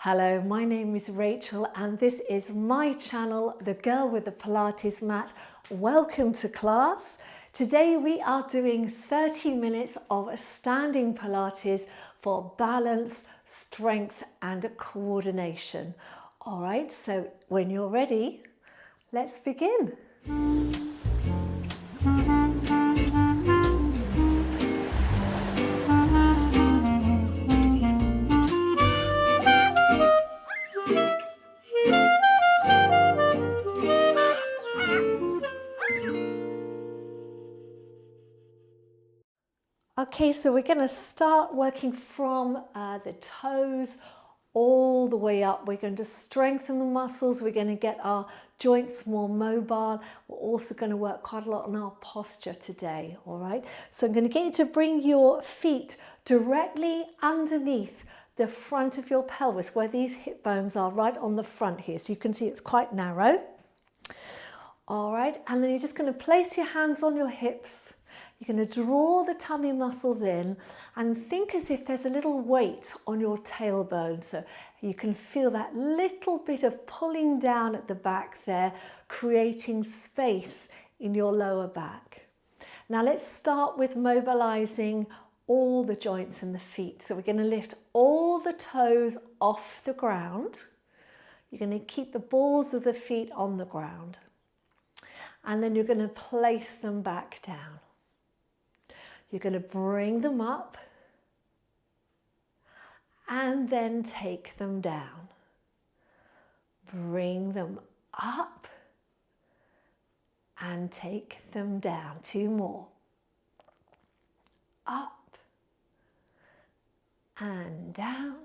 Hello, my name is Rachel and this is my channel, The Girl with the Pilates Mat. Welcome to class. Today we are doing 30 minutes of standing Pilates for balance, strength and coordination. All right, so when you're ready, let's begin. Okay, so we're going to start working from the toes all the way up. We're going to strengthen the muscles. We're going to get our joints more mobile. We're also going to work quite a lot on our posture today, all right? So I'm going to get you to bring your feet directly underneath the front of your pelvis, where these hip bones are, right on the front here. So you can see it's quite narrow. All right, and then you're just going to place your hands on your hips. You're going to draw the tummy muscles in and think as if there's a little weight on your tailbone. So you can feel that little bit of pulling down at the back there, creating space in your lower back. Now let's start with mobilizing all the joints in the feet. So we're going to lift all the toes off the ground. You're going to keep the balls of the feet on the ground. And then you're going to place them back down. You're going to bring them up and then take them down. Bring them up and take them down. Two more. Up and down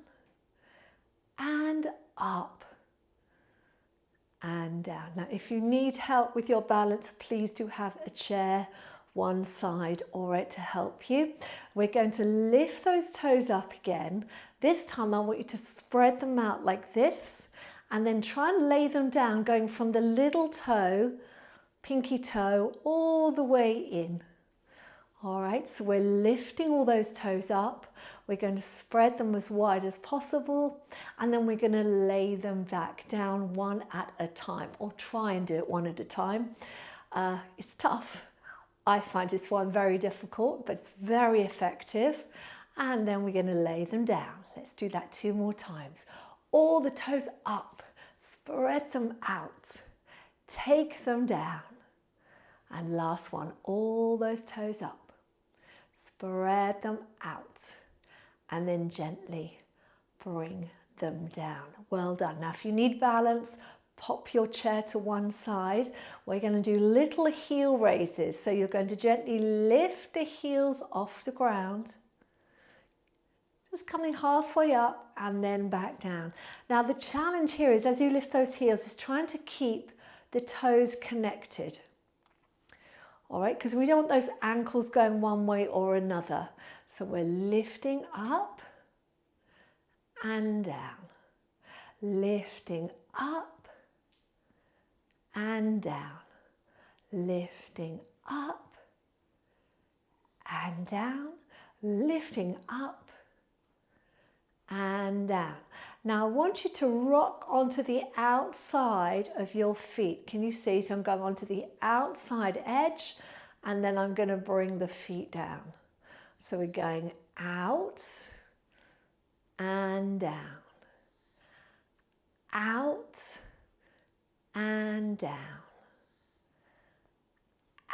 and up and down. Now, if you need help with your balance, please do have a chair one side or it to help you. We're going to lift those toes up again. This time I want you to spread them out like this and then try and lay them down, going from the little toe, pinky toe, all the way in. All right, so we're lifting all those toes up. We're going to spread them as wide as possible and then we're going to lay them back down one at a time, or try and do it one at a time. It's tough. I find this one very difficult, but it's very effective. And then we're going to lay them down. Let's do that two more times. All the toes up, spread them out, take them down. And last one, all those toes up, spread them out, and then gently bring them down. Well done. Now, if you need balance, pop your chair to one side. We're going to do little heel raises. So you're going to gently lift the heels off the ground, just coming halfway up and then back down. Now the challenge here is, as you lift those heels, is trying to keep the toes connected. All right, because we don't want those ankles going one way or another. So we're lifting up and down, lifting up and down, lifting up and down, lifting up and down. Now I want you to rock onto the outside of your feet. Can you see? So I'm going onto the outside edge and then I'm going to bring the feet down. So we're going out and down, out and down,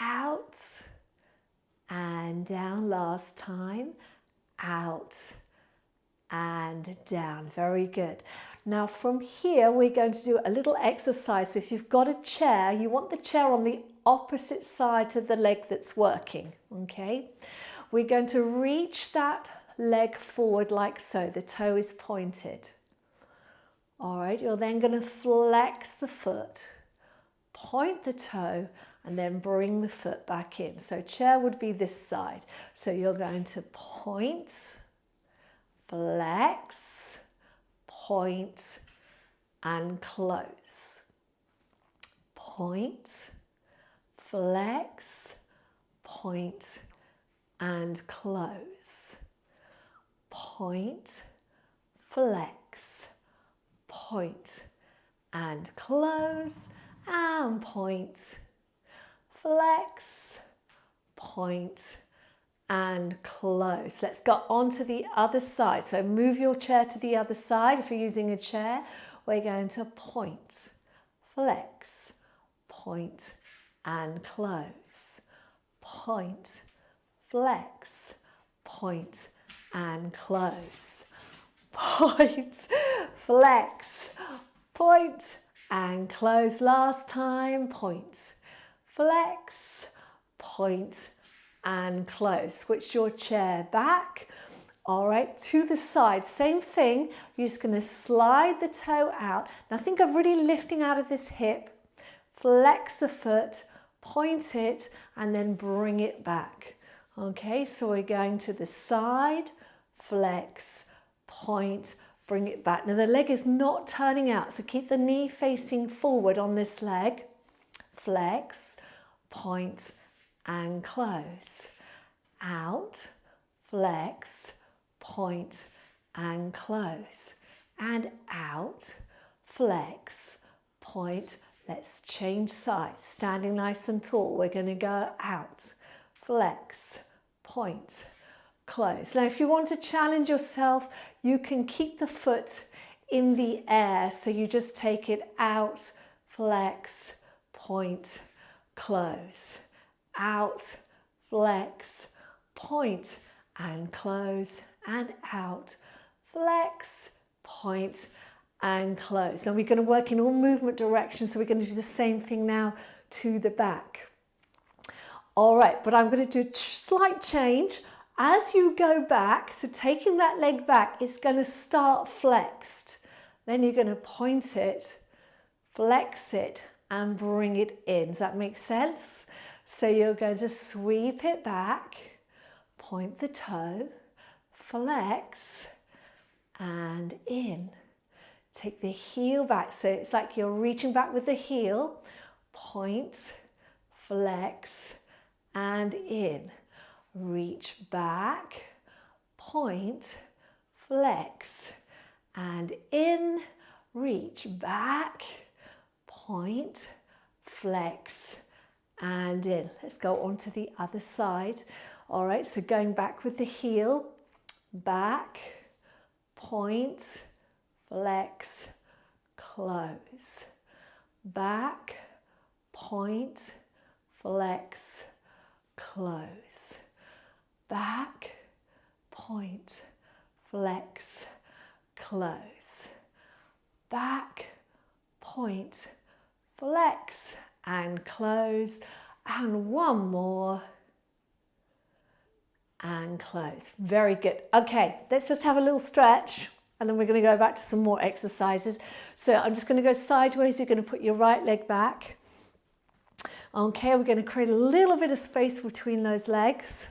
out and down. Last time, out and down. Very good. Now from here we're going to do a little exercise. So if you've got a chair, you want the chair on the opposite side to the leg that's working. Okay, we're going to reach that leg forward like so. The toe is pointed. All right, you're then going to flex the foot, point the toe, and then bring the foot back in. So chair would be this side. So you're going to point, flex, point, and close. Point, flex, point, and close. Point, flex, point, and close, and point, flex, point, and close. Let's go on to the other side. So move your chair to the other side. If you're using a chair, we're going to point, flex, point, and close, point, flex, point, and close, point, flex, point, and close. Last time, point, flex, point, and close. Switch your chair back. All right, to the side, same thing. You're just going to slide the toe out. Now think of really lifting out of this hip, flex the foot, point it, and then bring it back. Okay, so we're going to the side, flex, point, bring it back. Now the leg is not turning out, so keep the knee facing forward on this leg. Flex, point, and close. Out, flex, point, and close. And out, flex, point. Let's change sides. Standing nice and tall, we're going to go out, flex, point, close. Now if you want to challenge yourself, you can keep the foot in the air. So you just take it out, flex, point, close. Out, flex, point, and close, and out, flex, point, and close. Now we're going to work in all movement directions, so we're going to do the same thing now to the back. All right, but I'm going to do a slight change. As you go back, so taking that leg back, it's going to start flexed. Then you're going to point it, flex it, and bring it in. Does that make sense? So you're going to sweep it back, point the toe, flex, and in. Take the heel back, so it's like you're reaching back with the heel, point, flex, and in. Reach back, point, flex, and in. Reach back, point, flex, and in. Let's go on to the other side. All right, so going back with the heel, back, point, flex, close, back, point, flex, close, back, point, flex, close, back, point, flex, and close, and one more, and close. Very good. Okay, let's just have a little stretch, and then we're going to go back to some more exercises. So I'm just going to go sideways. You're going to put your right leg back. Okay, we're going to create a little bit of space between those legs.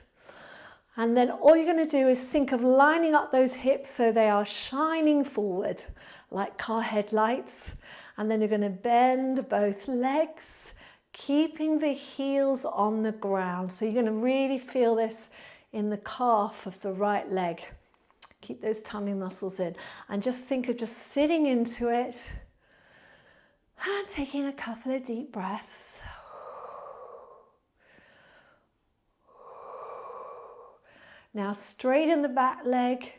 And then all you're going to do is think of lining up those hips so they are shining forward like car headlights. And then you're going to bend both legs, keeping the heels on the ground. So you're going to really feel this in the calf of the right leg. Keep those tummy muscles in. And just think of just sitting into it and taking a couple of deep breaths. Now straighten the back leg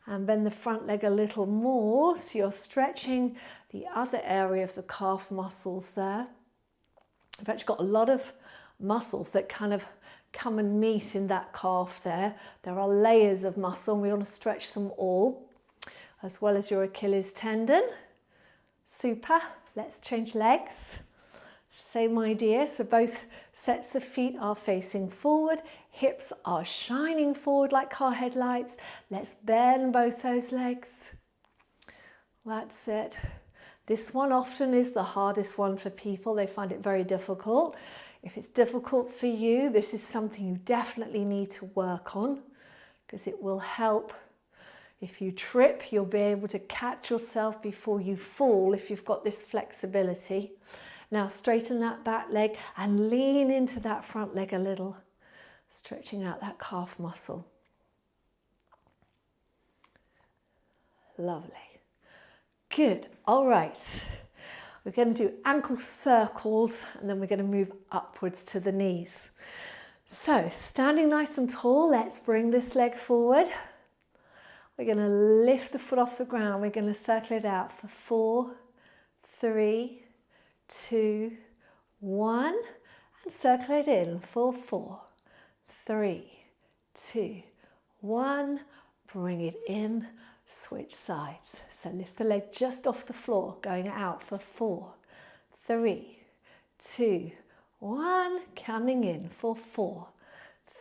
and bend the front leg a little more, so you're stretching the other area of the calf muscles there. I've actually got a lot of muscles that kind of come and meet in that calf there. There are layers of muscle, and we want to stretch them all, as well as your Achilles tendon. Super. Let's change legs. Same idea, so both sets of feet are facing forward, hips are shining forward like car headlights. Let's bend both those legs. That's it. This one often is the hardest one for people. They find it very difficult. If it's difficult for you, this is something you definitely need to work on, because it will help. If you trip, you'll be able to catch yourself before you fall if you've got this flexibility. Now straighten that back leg and lean into that front leg a little, stretching out that calf muscle. Lovely. Good. All right. We're going to do ankle circles and then we're going to move upwards to the knees. So standing nice and tall, let's bring this leg forward. We're going to lift the foot off the ground. We're going to circle it out for 4, 3, 2, 1. And circle it in for 4, 3, 2, 1. Bring it in. Switch sides. So lift the leg just off the floor, going out for 4, 3, 2, 1. Coming in for 4,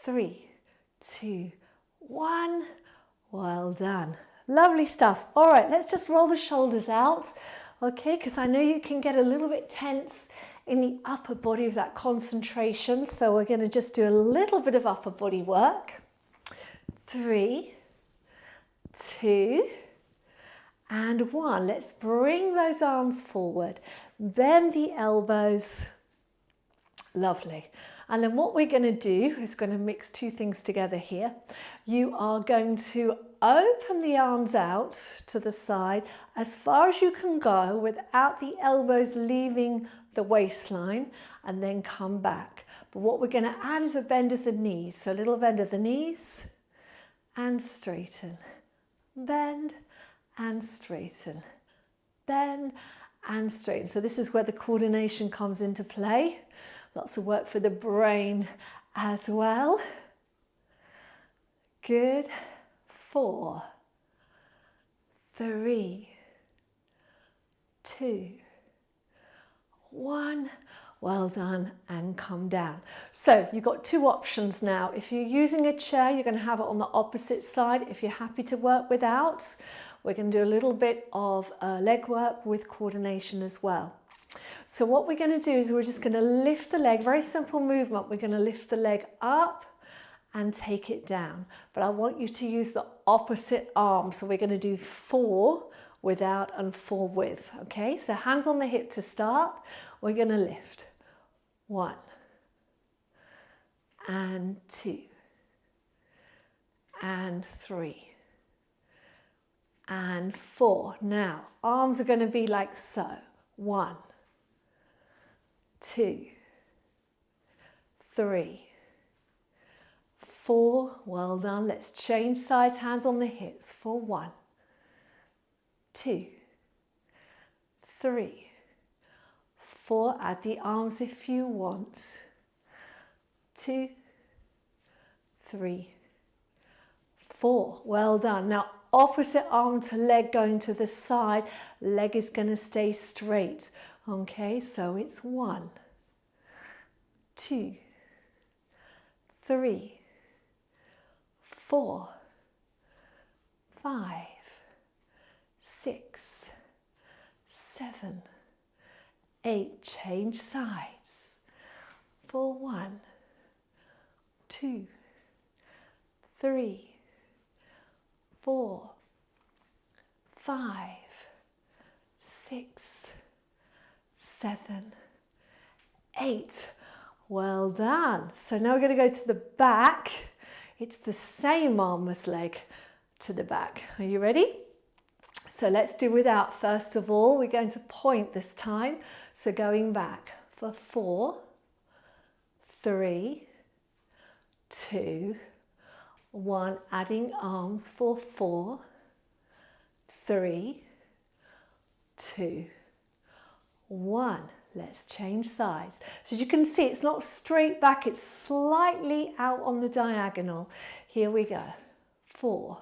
3, 2, 1. Well done. Lovely stuff. All right, let's just roll the shoulders out, okay, because I know you can get a little bit tense in the upper body of that concentration. So we're going to just do a little bit of upper body work. 3, 2, and 1. Let's bring those arms forward. Bend the elbows. Lovely. And then what we're going to do is going to mix two things together here. You are going to open the arms out to the side as far as you can go without the elbows leaving the waistline, and then come back. But what we're going to add is a bend of the knees. So a little bend of the knees and straighten. Bend and straighten. Bend and straighten. So this is where the coordination comes into play. Lots of work for the brain as well. Good. 4, 3, 2, 1. Well done, and come down. So you've got two options now. If you're using a chair, you're going to have it on the opposite side. If you're happy to work without, we're going to do a little bit of leg work with coordination as well. So what we're going to do is we're just going to lift the leg, very simple movement. We're going to lift the leg up and take it down. But I want you to use the opposite arm. So we're going to do 4 without and 4 with. Okay, so hands on the hip to start. We're going to lift. 1 and 2 and 3 and 4. Now, arms are going to be like so. 1, 2, 3, 4. Well done. Let's change sides, hands on the hips for 1, 2, 3, 4. Add the arms if you want. 2, 3, 4. Well done. Now, opposite arm to leg going to the side. Leg is going to stay straight. Okay, so it's 1, 2, 3, 4, 5, 6, 7, 8. Change sides. For 1, 2, 3, 4, 5, 6, 7, 8. Well done. So now we're going to go to the back. It's the same armless leg to the back. Are you ready? So let's do without. First of all, we're going to point this time. So going back for 4, 3, 2, 1. Adding arms for 4, 3, 2, 1. Let's change sides. So as you can see, it's not straight back, it's slightly out on the diagonal. Here we go. 4,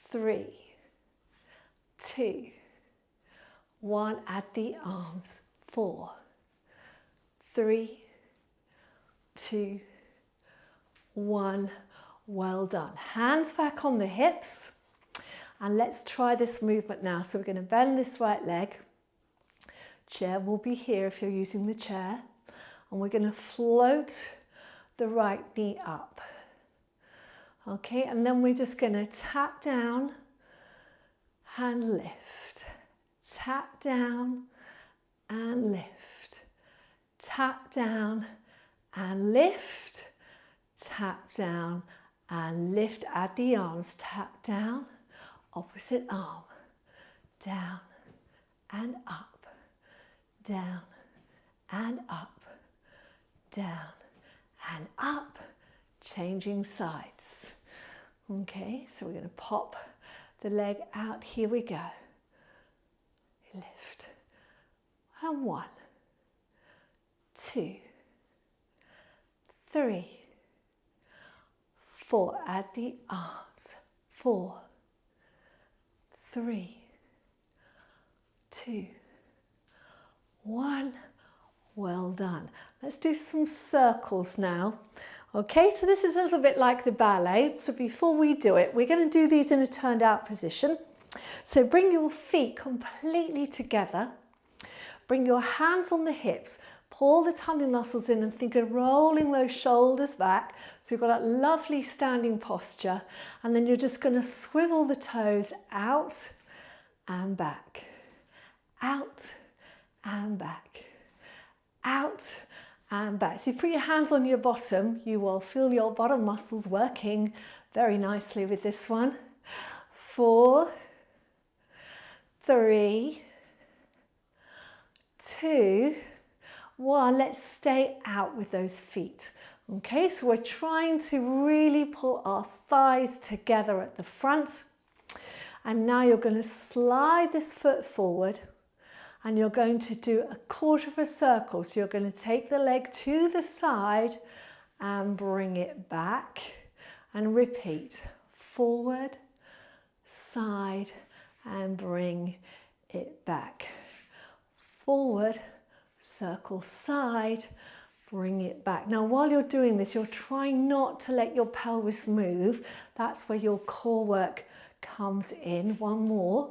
3, 2, 1. Add the arms. 4, 3, 2, 1. Well done. Hands back on the hips. And let's try this movement now. So we're going to bend this right leg. Chair will be here if you're using the chair. And we're going to float the right knee up. Okay, and then we're just going to tap down and lift. Tap down and lift. Tap down and lift. Tap down and lift. Add the arms. Tap down. Opposite arm. down and up, down and up, down and up, changing sides. Okay, so we're going to pop the leg out. Here we go. Lift. And 1, 2, 3, 4. Add the arms. 4, 3, 2, 1. Well done. Let's do some circles now. Okay, so this is a little bit like the ballet. So before we do it, we're going to do these in a turned out position. So bring your feet completely together. Bring your hands on the hips. Pull the tummy muscles in and think of rolling those shoulders back. So you've got that lovely standing posture. And then you're just going to swivel the toes out and back. Out and back. Out and back. So you put your hands on your bottom. You will feel your bottom muscles working very nicely with this one. 4, 3, 2, 1. Let's stay out with those feet. Okay, so we're trying to really pull our thighs together at the front. And now you're going to slide this foot forward and you're going to do a quarter of a circle. So you're going to take the leg to the side and bring it back and repeat. Forward, side, and bring it back. Forward, circle, side, bring it back. Now while you're doing this, you're trying not to let your pelvis move. That's where your core work comes in. 1 more.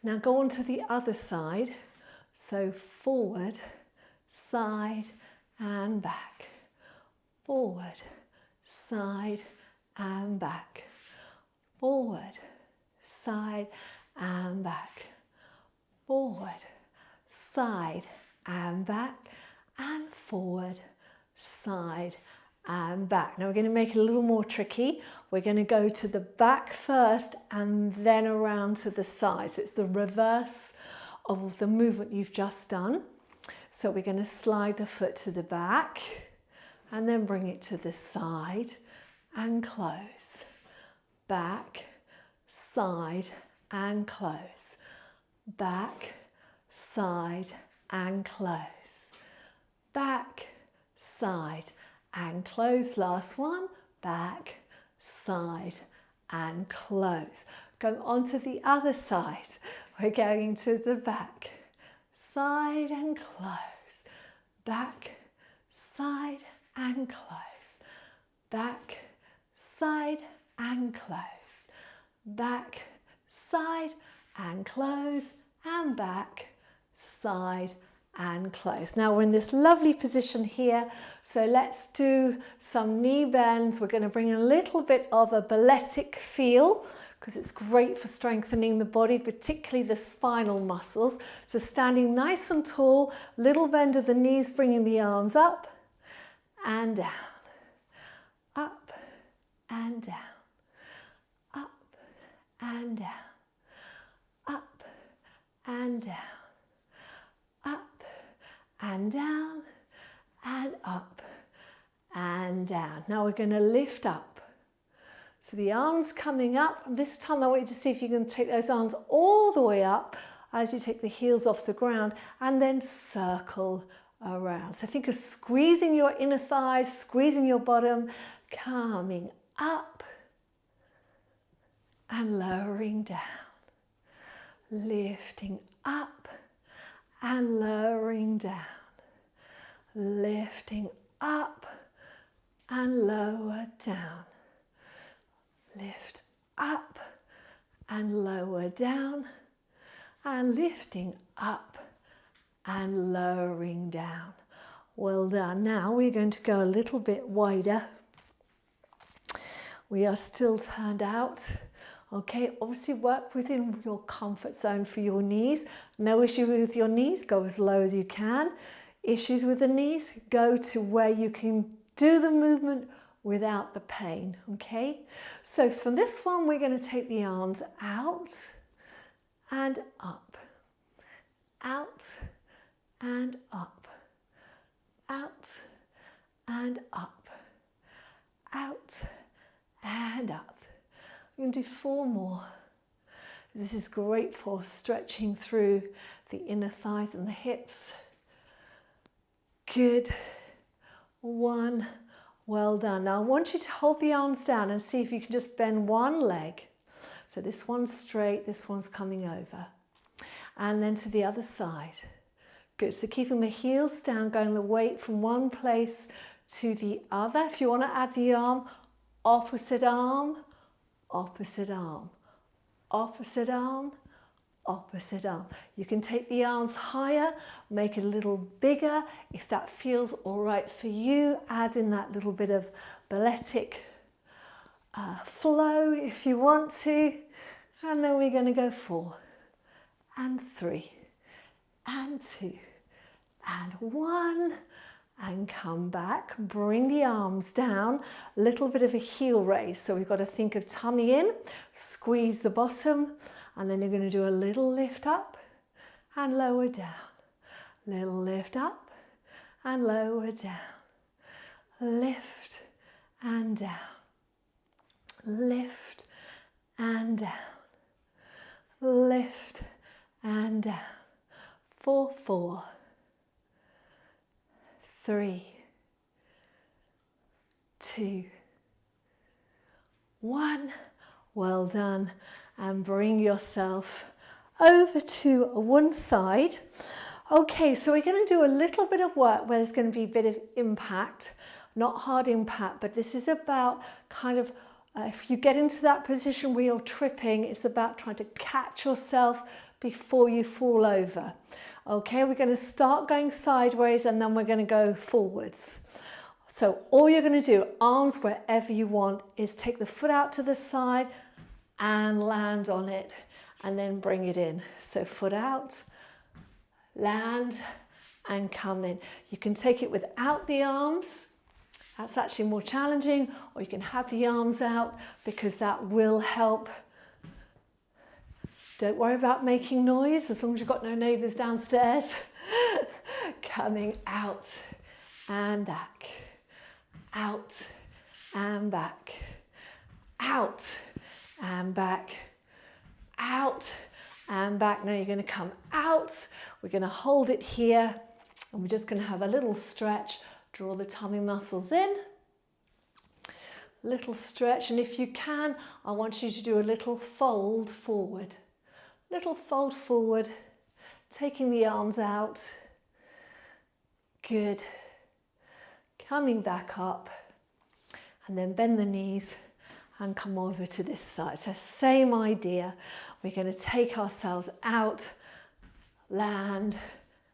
Now go on to the other side. So forward, side and back. Forward, side and back. Forward, side and back. Forward, side and back, and forward, side and back. Now we're going to make it a little more tricky. We're going to go to the back first and then around to the side. So it's the reverse of the movement you've just done. So we're going to slide the foot to the back and then bring it to the side and close. Back, side and close. Back, side and close. Back, side and close. Last one. Back, side and close. Going on to the other side. We're going to the back, side and close. Back, side and close. Back, side and close. Back, side and close, and back, side and close. Now we're in this lovely position here, so let's do some knee bends. We're going to bring a little bit of a balletic feel because it's great for strengthening the body, particularly the spinal muscles. So standing nice and tall, little bend of the knees, bringing the arms up and down, up and down, up and down, up and down, up and down, and up and down. Now we're going to lift up. So the arms coming up, and this time I want you to see if you can take those arms all the way up as you take the heels off the ground and then circle around. So think of squeezing your inner thighs, squeezing your bottom, coming up and lowering down, lifting up and lowering down, lifting up and lower down, lift up and lower down, and lifting up and lowering down. Well done. Now we're going to go a little bit wider. We are still turned out. Okay, obviously work within your comfort zone for your knees. No issue with your knees, go as low as you can. Issues with the knees, go to where you can do the movement without the pain, okay? So from this one, we're going to take the arms out and up, out and up, out and up, out and up. We're going to do 4 more. This is great for stretching through the inner thighs and the hips. Good. 1. Well done. Now I want you to hold the arms down and see if you can just bend one leg. So this one's straight, this one's coming over. And then to the other side. Good. So keeping the heels down, going the weight from one place to the other. If you want to add the arm, opposite arm, opposite arm, opposite arm, opposite arm. You can take the arms higher, make it a little bigger. If that feels all right for you, add in that little bit of balletic flow if you want to. And then we're going to go 4 and 3 and 2 and 1 and come back. Bring the arms down, a little bit of a heel raise. So we've got to think of tummy in, squeeze the bottom, and then you're going to do a little lift up and lower down. Little lift up and lower down. Lift and down. Lift and down. Lift and down. 4, 4. 3, 2, 1. Well done. And bring yourself over to one side. Okay, so we're going to do a little bit of work where there's going to be a bit of impact, not hard impact, but this is about kind of, if you get into that position where you're tripping, it's about trying to catch yourself before you fall over. Okay, we're going to start going sideways and then we're going to go forwards. So all you're going to do, arms wherever you want, is take the foot out to the side and land on it and then bring it in. So foot out, land and come in. You can take it without the arms. That's actually more challenging, or you can have the arms out because that will help. Don't worry about making noise as long as you've got no neighbours downstairs. Coming out and back, out and back, out and back, out and back. Now you're going to come out. We're going to hold it here and we're just going to have a little stretch. Draw the tummy muscles in. Little stretch, and if you can, I want you to do a little fold forward. Little fold forward, taking the arms out. Good. Coming back up, and then bend the knees and come over to this side. So same idea. We're going to take ourselves out, land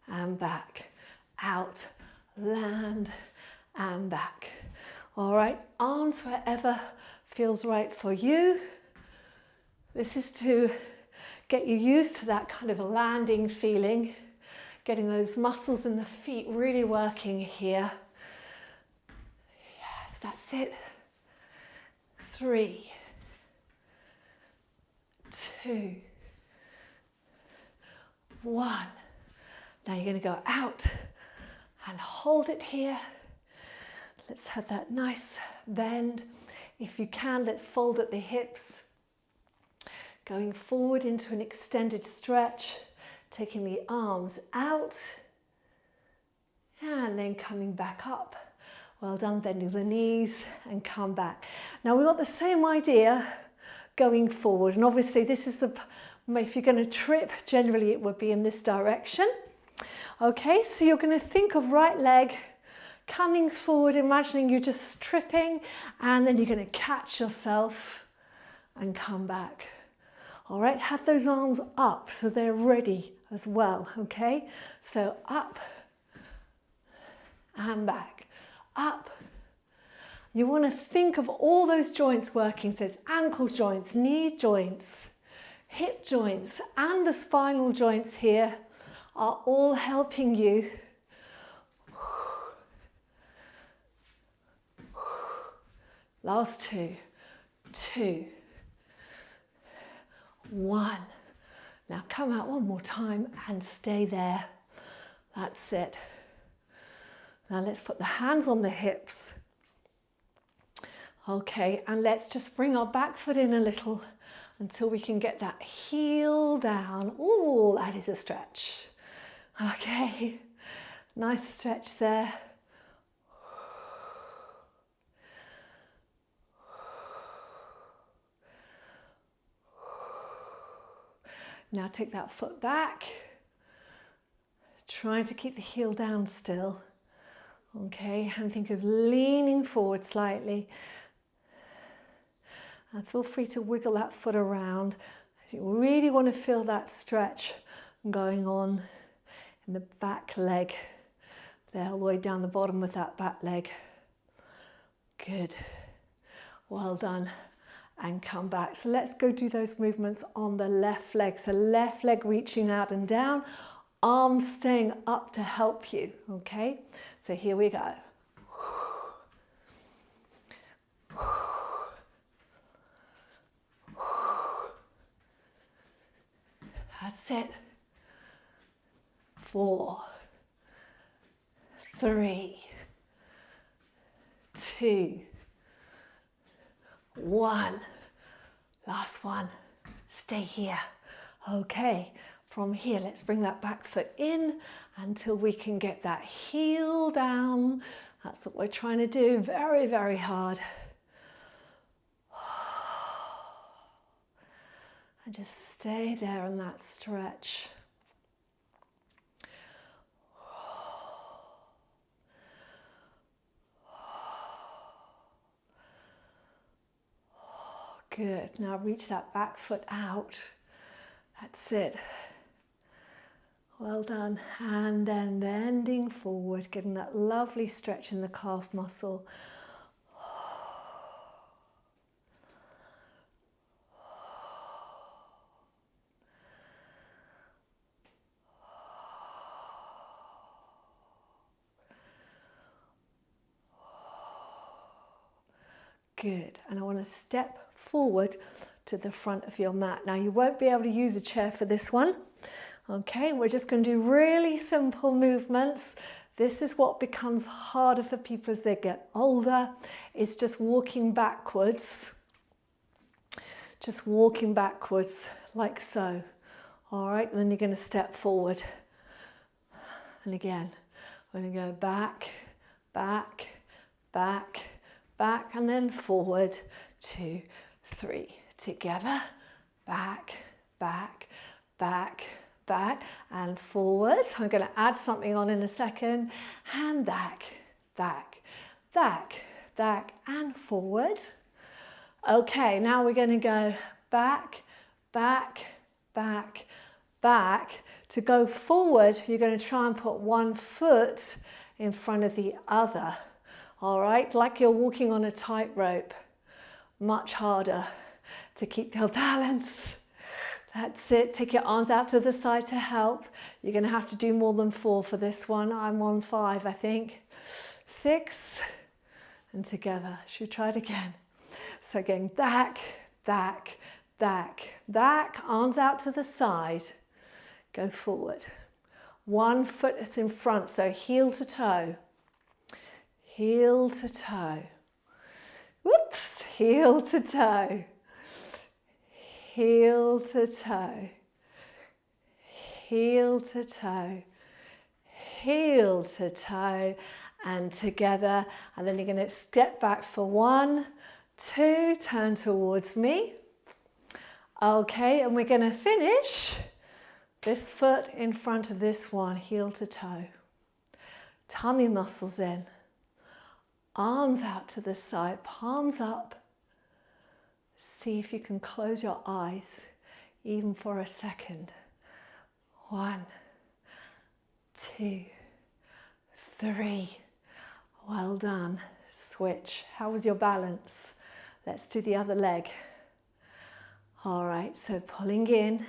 and back, out, land and back. All right, arms wherever feels right for you. This is to get you used to that kind of a landing feeling, getting those muscles in the feet really working here. Yes, that's it. 3, 2, 1. Now you're going to go out and hold it here. Let's have that nice bend. If you can, let's fold at the hips. Going forward into an extended stretch, taking the arms out and then coming back up. Well done, bending the knees and come back. Now we've got the same idea going forward, and obviously this is if you're going to trip, generally it would be in this direction. Okay, so you're going to think of right leg coming forward, imagining you're just tripping, and then you're going to catch yourself and come back. All right, have those arms up so they're ready as well, okay? So up and back, up. You want to think of all those joints working, so it's ankle joints, knee joints, hip joints, and the spinal joints here are all helping you. Last 2, 2, 1. Now come out one more time and stay there. That's it. Now let's put the hands on the hips. Okay, and let's just bring our back foot in a little until we can get that heel down. Oh, that is a stretch. Okay, nice stretch there. Now take that foot back, trying to keep the heel down still. Okay, and think of leaning forward slightly. And feel free to wiggle that foot around. You really want to feel that stretch going on in the back leg, there all the way down the bottom of that back leg. Good, well done. And come back. So let's go do those movements on the left leg. So left leg reaching out and down, arms staying up to help you, okay? So here we go. That's it. 4, 3, 2, 1. Last one. Stay here. Okay, from here, let's bring that back foot in until we can get that heel down. That's what we're trying to do. Very, very hard. And just stay there in that stretch. Good. Now reach that back foot out. That's it. Well done. And then bending forward, getting that lovely stretch in the calf muscle. Good. And I want to step forward to the front of your mat. Now you won't be able to use a chair for this one. Okay, we're just going to do really simple movements. This is what becomes harder for people as they get older. It's just walking backwards. Just walking backwards like so. All right, and then you're going to step forward. And again, we're going to go back, back, back, back, and then forward. 2, 3, together, back, back, back, back, and forward. I'm going to add something on in a second, and back, back, back, back, and forward. Okay, now we're going to go back, back, back, back. To go forward, you're going to try and put one foot in front of the other. All right, like you're walking on a tightrope. Much harder to keep your balance. That's it. Take your arms out to the side to help. You're going to have to do more than 4 for this one. I'm on 5, I think. 6, and together. Should we try it again? So going back, back, back, back. Arms out to the side. Go forward. One foot is in front, so heel to toe. Heel to toe. Whoops, heel to toe, heel to toe, heel to toe, heel to toe, and together. And then you're going to step back for 1, 2, turn towards me. Okay, and we're going to finish this foot in front of this one, heel to toe. Tummy muscles in. Arms out to the side, palms up. See if you can close your eyes, even for a second. 1, 2, 3. Well done. Switch. How was your balance? Let's do the other leg. All right, so pulling in,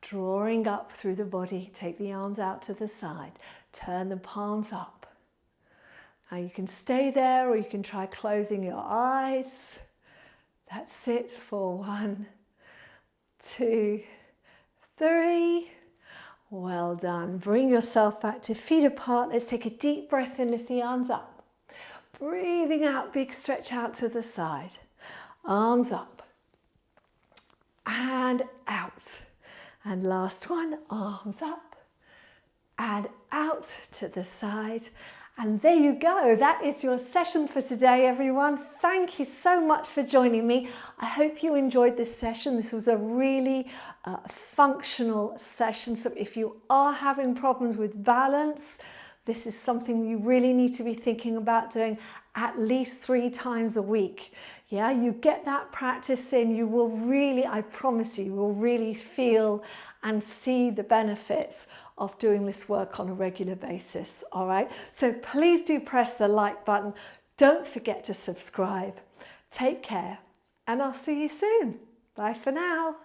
drawing up through the body. Take the arms out to the side. Turn the palms up. You can stay there or you can try closing your eyes. That's it for 1, 2, 3. Well done. Bring yourself back to feet apart. Let's take a deep breath in, lift the arms up. Breathing out, big stretch out to the side. Arms up and out. And last one, arms up and out to the side. And there you go. That is your session for today, everyone. Thank you so much for joining me. I hope you enjoyed this session. This was a really functional session. So if you are having problems with balance, this is something you really need to be thinking about doing at least 3 times a week. Yeah, you get that practice in, you will really, I promise you will really feel and see the benefits of doing this work on a regular basis. All right, so please do press the like button. Don't forget to subscribe. Take care, and I'll see you soon. Bye for now.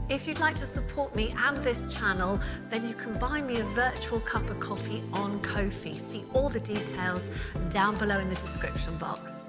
If you'd like to support me and this channel, then you can buy me a virtual cup of coffee on Ko-fi. See all the details down below in the description box.